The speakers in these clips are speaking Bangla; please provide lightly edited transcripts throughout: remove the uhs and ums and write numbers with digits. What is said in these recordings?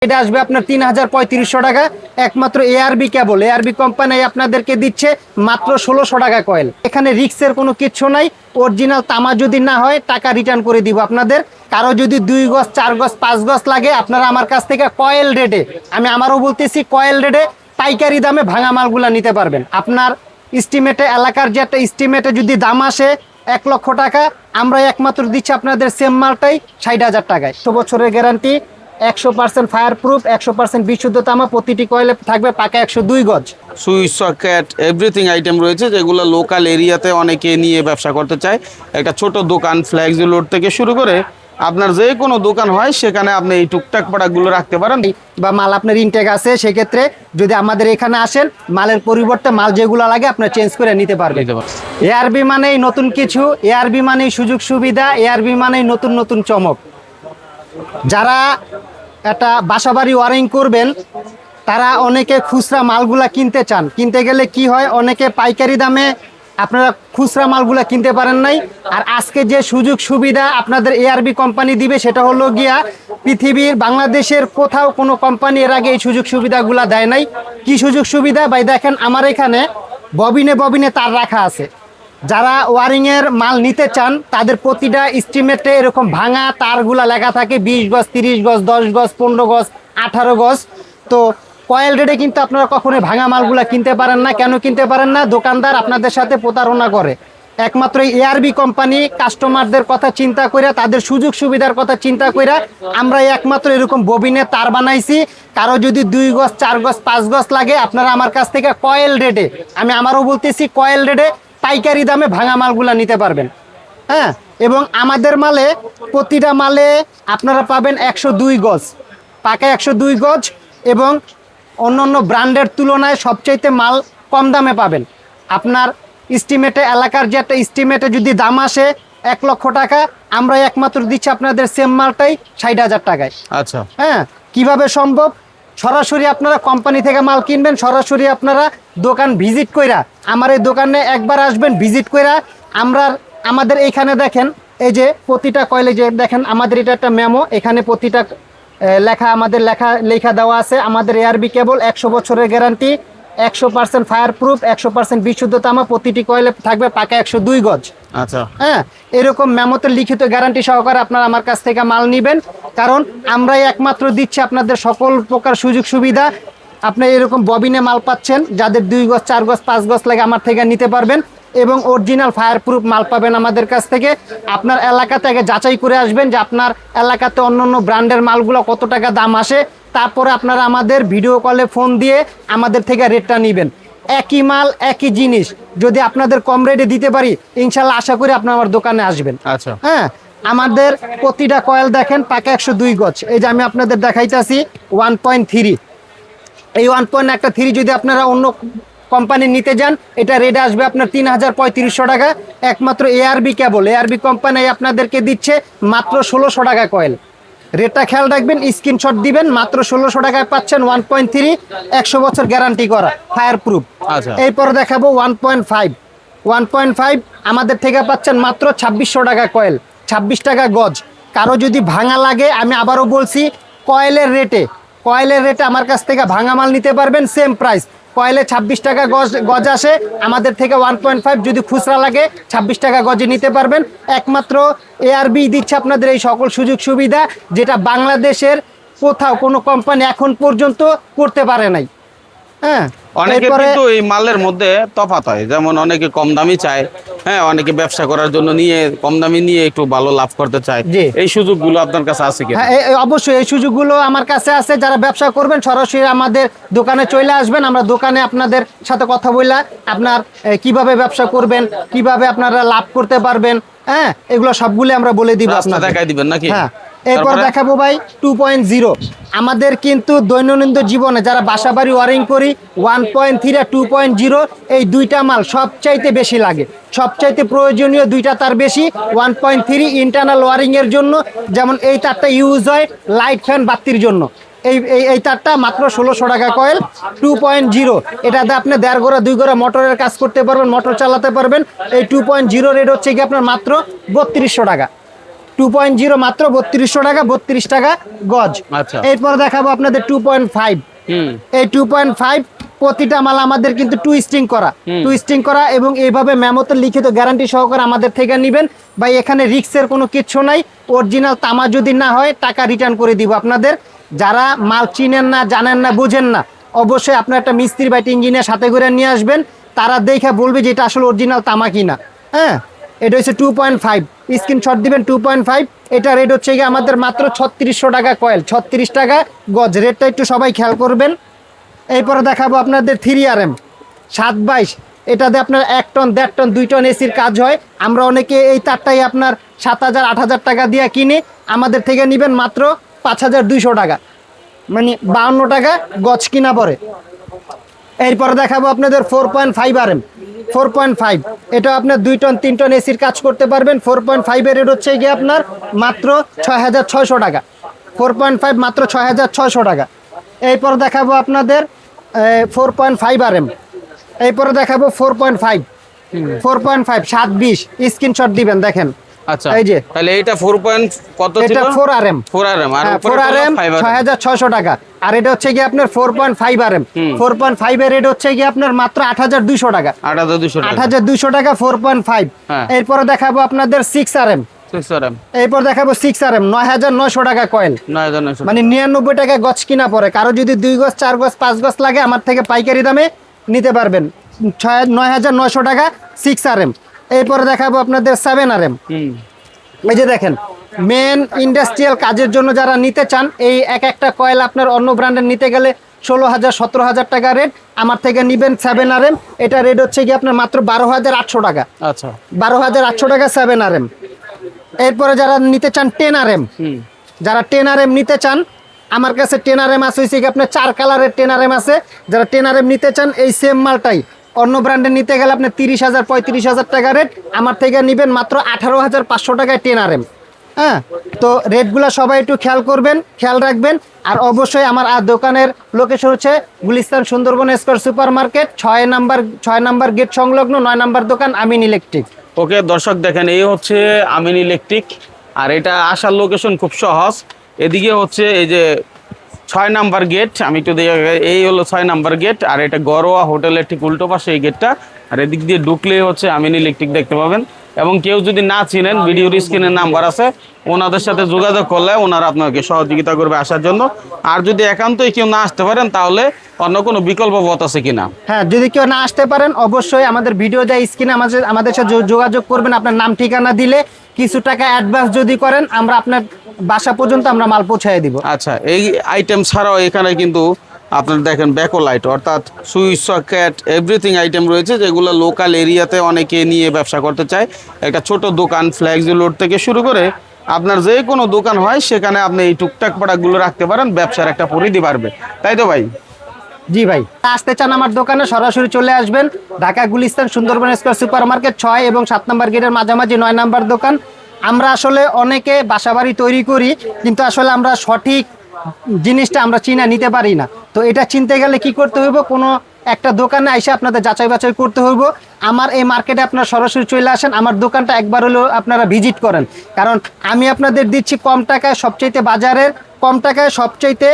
এটা আসবে আপনার ৩,৩৫০ টাকা। একমাত্র এআরবি কেবল, এআরবি কোম্পানি আপনাদেরকে দিচ্ছে মাত্র ১৬০০ টাকা কয়েল। এখানে রিক্সের কোনো কিচ্ছু নাই। অরিজিনাল তামা যদি না হয় টাকা রিটার্ন করে দিব আপনাদের। কারো যদি 2 গজ 4 গজ 5 গজ লাগে আপনারা আমার কাছ থেকে কয়েল রেটে, আমি আমারও বলতেছি কয়েল রেটে পাইকারি দামে ভাঙা মালগুলা নিতে পারবেন। আপনার এস্টিমেটে, এলাকার যে একটা এস্টিমেটে যদি দাম আসে 1 লক্ষ টাকা, আমরা একমাত্র দিচ্ছি আপনাদের সেম মালটাই ৬০,০০০ টাকায়। 100 বছরের গ্যারান্টি, 100% ফায়ার প্রুফ, 100% বিশুদ্ধ তামা। প্রতিটি কয়েলে থাকবে পাকা 102 গজ। সুইচ সকেট এভরিথিং আইটেম রয়েছে, যেগুলো লোকাল এরিয়াতে অনেকে নিয়ে ব্যবসা করতে চায়। একটা ছোট দোকান ফ্ল্যাক্সি লোড থেকে শুরু করে আপনার যে কোনো দোকান হয় সেখানে আপনি এই টুকটাক প্রোডাক্টগুলো রাখতে পারেন। বা মাল আপনার ইনটেক আছে, সেক্ষেত্রে যদি আমাদের এখানে আসেন, মালের পরিবর্তে মাল যেগুলো লাগে আপনার চেঞ্জ করে নিতে পারবেন। এআরবি মানেই নতুন কিছু, এআরবি মানেই সুযোগ সুবিধা, এআরবি মানেই নতুন নতুন চমক। যারা একটা বাসাবাড়ি ওয়ারিং করবেন তারা অনেকে খুচরা মালগুলা কিনতে চান। কিনতে গেলে কি হয়, অনেকে পাইকারি দামে আপনারা খুচরা মালগুলা কিনতে পারেন নাই। আর আজকে যে সুযোগ সুবিধা আপনাদের এআরবি কোম্পানি দিবে সেটা হলো গিয়া পৃথিবীর বাংলাদেশের কোথাও কোনো কোম্পানি এর আগে এই সুযোগ সুবিধাগুলা দেয় নাই। কি সুযোগ সুবিধা ভাই? দেখেন আমার এখানে ববিনে ববিনে তার রাখা আছে। যারা ওয়ারিংয়ের মাল নিতে চান তাদের প্রতিটা এস্টিমেটে এরকম ভাঙা তারগুলা লেখা থাকে 20 গজ, 30 গজ, 10 গজ, 15 গজ, 18 গজ। তো কয়েল রেটে কিন্তু আপনারা কখনোই ভাঙা মালগুলা কিনতে পারেন না। কেন কিনতে পারেন না? দোকানদার আপনাদের সাথে প্রতারণা করে। একমাত্র এআরবি কোম্পানি কাস্টমারদের কথা চিন্তা করে, তাদের সুযোগ সুবিধার কথা চিন্তা করে আমরা একমাত্র এরকম ববিনে তার বানাইছি। কারো যদি 2 গজ 4 গজ 5 গজ লাগে আপনারা আমার কাছ থেকে কয়েল রেটে, আমি আমারও বলতেছি কয়েল রেটে পাইকারি দামে ভাঙা মালগুলা নিতে পারবেন। হ্যাঁ, এবং আমাদের মালে প্রতিটা মালে আপনারা পাবেন 102 গজ, পাকা 102 গজ, এবং অন্য ব্র্যান্ডের তুলনায় সবচাইতে মাল কম দামে পাবেন। আপনার এস্টিমেটে, এলাকার যে একটা এস্টিমেটে যদি দাম আসে 1 লক্ষ টাকা, আমরা একমাত্র দিচ্ছি আপনাদের সেম মালটাই ৬০,০০০ টাকায়। আচ্ছা, হ্যাঁ, কিভাবে সম্ভব? সরাসরি আপনারা কোম্পানি থেকে মাল কিনবেন, সরাসরি আপনারা দোকান ভিজিট কইরা, আমার এই দোকানে একবার আসবেন ভিজিট কইরা। আমাদের এইখানে দেখেন, এই যে প্রতিটা কয়েলে যে দেখেন আমাদের এটা একটা মেমো, এখানে প্রতিটা লেখা, আমাদের লেখা দেওয়া আছে। আমাদের এআরবি কেবল 100 বছরের গ্যারান্টি, 100% ফায়ার প্রুফ, 100% বিশুদ্ধ তামা। প্রতিটি কয়েলে থাকবে পাকা 102 গজ। আচ্ছা, হ্যাঁ, এরকম মেমোতে লিখিত গ্যারান্টি সহকারে আপনারা আমার কাছ থেকে মাল নেবেন। কারণ আমরাই একমাত্র দিচ্ছি আপনাদের সকল প্রকার সুযোগ সুবিধা। আপনি এরকম ববিনে মাল পাচ্ছেন, যাদের 2 গজ 4 গজ 5 গজ লাগে আমার থেকে নিতে পারবেন, এবং অরিজিনাল ফায়ার প্রুফ মাল পাবেন আমাদের কাছ থেকে। আপনার এলাকা থেকে যাচাই করে আসবেন যে আপনার এলাকাতে অন্য ব্র্যান্ডের মালগুলো কত টাকা দাম আসে, তারপরে আপনারা আমাদের ভিডিও কলে ফোন দিয়ে আমাদের থেকে রেটটা নেবেন। একই মাল একই জিনিস যদি আপনাদের কম রেটে দিতে পারি, ইনশাল্লাহ আশা করি আপনারা আমার দোকানে আসবেন। আচ্ছা, হ্যাঁ, আমাদের প্রতিটা কয়েল দেখেন পাকা 102 গজ। এই যে আমি আপনাদের দেখাইতেছি 1.3, এই 1.3 যদি আপনারা অন্য কোম্পানি নিতে যান এটা রেট আসবে আপনার ৩,৩৫০ টাকা। একমাত্র এআরবি কেবল, এআরবি কোম্পানি আপনাদেরকে দিচ্ছে মাত্র ১৬০০ টাকা কয়েল। রেটটা খেয়াল রাখবেন, স্ক্রিনশট দিবেন। মাত্র ১৬০০ টাকায় পাচ্ছেন 1.3, 100 বছর গ্যারান্টি করা ফায়ার প্রুফ। আচ্ছা, এরপর দেখাবো 1.5 আমাদের থেকে পাচ্ছেন মাত্র ২৬০০ টাকা কয়েল, ২৬ টাকা গজ। কারো যদি ভাঙা লাগে, আমি আবারও বলছি, কয়েলের রেটে আমার কাছ থেকে ভাঙা মাল নিতে পারবেন সেম প্রাইস। কয়েলে ২৬ টাকা গজ আসে, আমাদের থেকে 1.5 যদি খুচরা লাগে ২৬ টাকা গজে নিতে পারবেন। একমাত্র এআরবি দিচ্ছে আপনাদের এই সকল সুযোগ সুবিধা, যেটা বাংলাদেশের কোথাও কোনো কোম্পানি এখন পর্যন্ত করতে পারে নাই। হ্যাঁ, অনেকে কিন্তু এই মালের মধ্যে তফাৎ হয়, যেমন অনেকে কম দামি চায়। হ্যাঁ, অনেকে ব্যবসা করার জন্য নিয়ে কম দামি নিয়ে একটু ভালো লাভ করতে চায়। এই সুযোগগুলো আপনার কাছে আছে কি? হ্যাঁ, অবশ্যই এই সুযোগগুলো আমার কাছে আছে। যারা ব্যবসা করবেন সরাসরি আমাদের দোকানে চলে আসবেন, আমরা দোকানে আপনাদের সাথে কথা বললা আপনার কিভাবে ব্যবসা করবেন, কিভাবে আপনারা লাভ করতে পারবেন, হ্যাঁ, এগুলো সবগুলো আমরা বলে দিব, আপনারা দেখাই দিবেন নাকি? হ্যাঁ, এরপর দেখাবো ভাই 2.0। আমাদের কিন্তু দৈনন্দিন জীবনে যারা বাসাবাড়ি ওয়ারিং করি 1.3 আর 2.0 এই দুইটা মাল সবচাইতে বেশি লাগে, সবচাইতে প্রয়োজনীয় দুইটা তার বেশি। 1.3 ইন্টারনাল ওয়ারিং এর জন্য, যেমন এই তারটা ইউজ হয় লাইট ফ্যান বাতির জন্য। এই তারটা মাত্র ১৬০০ টাকা কয়েল। 2.0 এটাতে আপনি 1.5 গোড়া 2 গোড়া মোটরের কাজ করতে পারবেন, মোটর চালাতে পারবেন। এই 2.0 রেট হচ্ছে কি আপনার মাত্র ৩২০০ টাকা। 2.0 মাত্র 3200 টাকা, 32 টাকা গজ। আচ্ছা। এরপর দেখাবো আপনাদের 2.5। এই 2.5 প্রতিটা মাল আমাদের কিন্তু টুইস্টিং করা এবং এইভাবে মেমোতে লিখিত গ্যারান্টি সহকারে আমাদের থেকে নেবেন। ভাই এখানে রিক্সের কোনো কিচ্ছু নাই, অরিজিনাল তামা যদি না হয় টাকা রিটার্ন করে দিব আপনাদের। যারা মাল চিনেন না, জানেন না, বুঝেন না, অবশ্যই আপনার একটা মিস্ত্রি বা ইঞ্জিনিয়ার সাথে করে নিয়ে আসবেন, তারা দেখে বলবে যে এটা আসলে অরিজিনাল তামা কিনা। হ্যাঁ, এটা হচ্ছে 2.5, স্ক্রিনশট দিবেন 2.5। এটা রেট হচ্ছে গিয়ে আমাদের মাত্র 3600 টাকা কয়েল, 36 টাকা গজ। রেটটা একটু সবাই খেয়াল করবেন। এরপরে দেখাবো আপনাদের 3RM 722। এটাতে আপনার 1 টন 1.5 টন 2 টন এসির কাজ হয়। আমরা অনেকে এই তারটাই আপনার 7000 8000 টাকা দিয়ে কিনে আমাদের থেকে নেবেন মাত্র 5200 টাকা, মানে 52 টাকা গজ কিনা পড়ে। এরপরে দেখাবো আপনাদের 4.5RM 4.5। এটা আপনার 2 টন 3 টন এসির কাজ করতে পারবেন। 4.5 এর রেট হচ্ছে গিয়ে আপনার মাত্র 6600 টাকা। 4.5 মাত্র 6600 টাকা। এরপর দেখাবো আপনাদের 4.5RM। এরপরে দেখাবো 4.5 720। স্ক্রিনশট দিবেন, দেখেন। আচ্ছা, এই যে তাহলে এটা 4 পয়েন্ট কত ছিল? এটা 4RM 4RM আর উপরে 4RM 6600 টাকা। আর এটা হচ্ছে কি আপনার 4.5RM 4.5 এর রেট হচ্ছে কি আপনার মাত্র 8200 টাকা। 8200 টাকা 4.5। এরপরে দেখাবো আপনাদের 6RM। এরপর দেখাবো 6RM 9900 টাকা কয়েল, 9900, মানে 99 টাকা গজ কিনা পড়ে। কারো যদি 2 গজ 4 গজ 5 গজ লাগে আমার থেকে পাইকারি দামে নিতে পারবেন। 9900 টাকা 6RM। এরপরে দেখাবো আপনাদের 7RM। এই যে দেখেন, মেন ইন্ডাস্ট্রিয়াল কাজের জন্য যারা নিতে চান, এই একটা কয়েল আপনার অন্য ব্র্যান্ডের নিতে গেলে 16000 17000 টাকা রেট, আমার থেকে নিবেন 7RM। এটা রেট হচ্ছে কি আপনার মাত্র 12800 টাকা। আচ্ছা, 12800 টাকা 7RM। এরপরে যারা নিতে চান 10RM, যারা 10RM নিতে চান, আমার কাছে 10RM আছে হচ্ছে কি আপনার 4 কালারের 10RM আছে। যারা 10RM নিতে চান এই সেম মালটাই অন্য ব্র্যান্ডে নিতে গেলে আপনার 30000 35000 টাকা রেট, আমার থেকে নেবেন মাত্র 18500 টাকায় 10RM। হ্যাঁ, তো রেটগুলো সবাই একটু খেয়াল করবেন, খেয়াল রাখবেন। আর অবশ্যই আমার দোকানের লোকেশন হচ্ছে Gulistan Sundarban square super market, 6 number gate সংলগ্ন 9 নাম্বার দোকান আমিন ইলেকট্রিক। ওকে দর্শক দেখেন, এই হচ্ছে আমিন ইলেকট্রিক। আর এটা আসার লোকেশন খুব সহজ। এদিকে হচ্ছে এই যে 6 নাম্বার গেট, আমি একটু দেখে, এই হলো 6 নাম্বার গেট। আর এটা গরোয়া হোটেলের ঠিক উল্টো পাশে এই গেটটা। আর এদিক দিয়ে ঢুকলেই হচ্ছে আমিন ইলেকট্রিক দেখতে পাবেন। এবং কেউ যদি না চিনেন, ভিডিওর স্ক্রিনের নাম্বার আছে, ওনাদের সাথে যোগাযোগ করলে ওনারা আপনাকে সহযোগিতা করবে আসার জন্য। আর যদি একান্তই কেউ না আসতে পারেন, তাহলে অন্য কোনো বিকল্প পথ আছে কিনা? হ্যাঁ, যদি কেউ না আসতে পারেন অবশ্যই আমাদের ভিডিও দেয় স্ক্রিনে আমাদের সাথে যোগাযোগ করবেন। আপনার নাম ঠিকানা দিলে কিছু টাকা অ্যাডভান্স যদি করেন, আমরা আপনার বাসা পর্যন্ত আমরা মাল পৌঁছায় দিব। আচ্ছা, এই আইটেম ছাড়াও এখানে কিন্তু আপনার দেখেন ব্যাকলাইট, অর্থাৎ সুইচ সকেট এভরিথিং আইটেম রয়েছে, যেগুলো লোকাল এরিয়াতে অনেকে নিয়ে ব্যবসা করতে চায়। একটা ছোট দোকান ফ্ল্যাক্সি লোড থেকে শুরু করে আপনার যে কোনো দোকান হয়, সেখানে আপনি এই টুকটাক প্রোডাক্টগুলো রাখতে পারেন, ব্যবসার একটা পরিধি বাড়বে, তাই তো ভাই? জি ভাই, আসতে চান আমার দোকানে সরাসরি চলে আসবেন। Dhaka Gulistan Sundarban square super market 6 এবং 7 নাম্বার গেটের মাঝামাঝি 9 নাম্বার দোকান। আমরা আসলে অনেকে বাসাবাড়ি তৈরি করি, কিন্তু আসলে আমরা সঠিক জিনিসটা আমরা চিনা নিতে পারি না। তো এটা চিনতে গেলে কি করতে হইব, কোনো একটা দোকানে এসে আপনাদের যাচাই বাছাই করতে হইব। আমার এই মার্কেটে আপনারা সরাসরি চলে আসেন, আমার দোকানটা একবার হলেও আপনারা ভিজিট করেন। কারণ আমি আপনাদের দিচ্ছি কম টাকায়, সবচাইতে বাজারের কম টাকায় সবচাইতে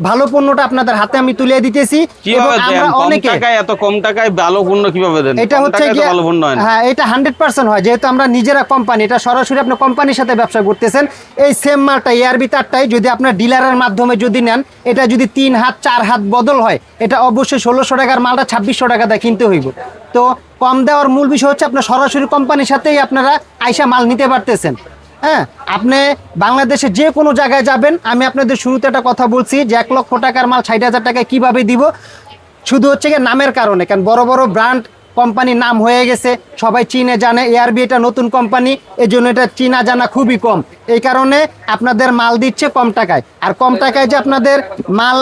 ভালো পণ্যটা আপনাদের হাতে আমি তুলে দিতেছি। কিভাবে দেন? কম টাকায় এত কম টাকায় ভালো পণ্য কিভাবে দেন? এটা হচ্ছে কি, ভালো পণ্য হয় না। হ্যাঁ, এটা 100% হয়, যেহেতু আমরা নিজেরা কোম্পানি, এটা সরাসরি আপনি কোম্পানির সাথে ব্যবসা করতেছেন। এই সেম মালটা এআরবি তারটাই যদি আপনার ডিলারের মাধ্যমে যদি নেন, এটা যদি 3 হাত 4 হাত বদল হয়, এটা অবশ্যই 1600 টাকার মালটা 2600 টাকা দিয়ে কিনতে হইব। তো কম দেওয়ার মূল বিষয় হচ্ছে আপনার সরাসরি কোম্পানির সাথেই আপনারা আইসা মাল নিতে পারতেছেন। হ্যাঁ, আপনি বাংলাদেশে যে কোনো জায়গায় যাবেন, আমি আপনাদের শুরুতে একটা কথা বলছি যে 1 লক্ষ টাকার মাল 60,000 টাকায় কীভাবে দিব, শুধু হচ্ছে গিয়ে নামের কারণে। কারণ বড় বড় ব্র্যান্ড কোম্পানির নাম হয়ে গেছে, সবাই চিনে জানে। এআরবি এটা নতুন কোম্পানি, এই জন্য এটা চিনা জানা খুবই কম। এই কারণে আপনাদের মাল দিচ্ছে কম টাকায়। আর কম টাকায় যে আপনাদের মাল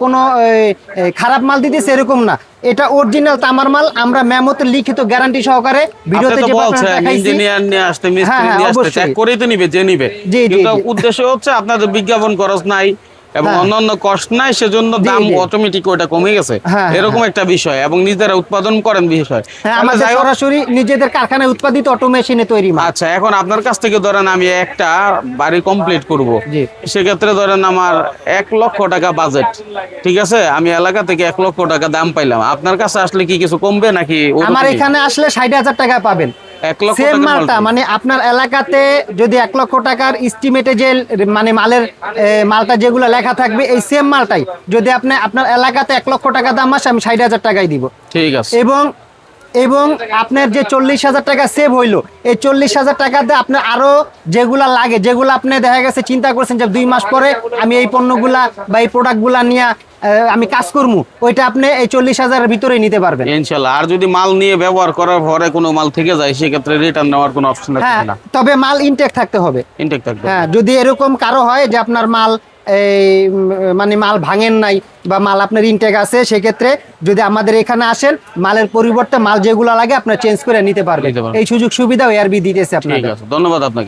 কোনো খারাপ মাল দিতেছে এরকম না, এটা অরিজিনাল তামার মাল। আমরা মেমোতে লিখিত গ্যারান্টি সহকারে ভিডিওতে যে ইঞ্জিনিয়ার নিয়ে আসতে, মিস্ত্রি নিয়ে আসতে চেক করেই তো নিবে যে নিবে। কিন্তু উদ্দেশ্য হচ্ছে আপনাদের বিজ্ঞাপন খরচ নাই, এবং হ্যাঁ। অন্যান্য কষ্ট নাই, সেজন্য জি, দাম জি। অটোমেটিক ওটা কমে গেছে, হ্যাঁ, এরকম একটা বিষয়, এবং নিজেরা উৎপাদন করেন বিষয়। হ্যাঁ, তাহলে আমাদের যাই হোক, সরাসরি নিজেদের কারখানায় উৎপাদিত অটোমেশনে তৈরি মাল। আচ্ছা এখন আপনার কাছ থেকে ধরেন আমি একটা বাড়ি কমপ্লিট করব, জি। সেক্ষেত্রে ধরেন আমার 1,00,000 টাকা বাজেট, ঠিক আছে, আমি এলাকা থেকে 1,00,000 টাকা দাম পাইলাম, আপনার কাছে আসলে কি কিছু কমবে নাকি আমার এখানে আসলে 60,000 টাকা পাবেন। 1,00,000 সেম টাকার মালটা মাল? মানে আপনার এলাকাতে যদি 1,00,000 টাকার এস্টিমেটে যে মানে মালের মালটা যেগুলো লেখা থাকবে, এই সেম মালটাই যদি আপনি আপনার এলাকাতে 1,00,000 টাকা দাম আসে, আমি 60,000 টাকাই দিব। ঠিক আছে। এবং এবং আপনার যে 40,000 টাকা সেভ হইলো, এই 40,000 টাকাতে আপনার আরো যেগুলা লাগে, যেগুলো আপনি দেখা গেছে চিন্তা করছেন যে 2 মাস পরে আমি এই পণ্যগুলা বা এই প্রোডাক্টগুলা নিয়ে আমি কাজ করবো, ওইটা আপনি এই 40,000-এর ভিতরেই নিতে পারবেন। ইনশাল্লাহ। আর যদি মাল নিয়ে ব্যবহার করার পরে কোনো মাল থেকে যায়, সেক্ষেত্রে রিটার্ন নেওয়ার কোনো অপশন হ্যাঁ, থাকে না, তবে মাল ইনটেক থাকতে হবে। ইনটেক থাকবে। হ্যাঁ, যদি এরকম কারো হয় যে আপনার মাল এই মানে মাল ভাঙেন নাই বা মাল আপনার ইনটেক আছে, সেক্ষেত্রে যদি আমাদের এখানে আসেন, মালের পরিবর্তে মাল যেগুলো লাগে আপনার চেঞ্জ করে নিতে পারবেন। নিতে পারবেন। এই সুযোগ সুবিধাও এআরবি দিতেছে ঠিক আপনাদের। আছে, ধন্যবাদ আপনাকে।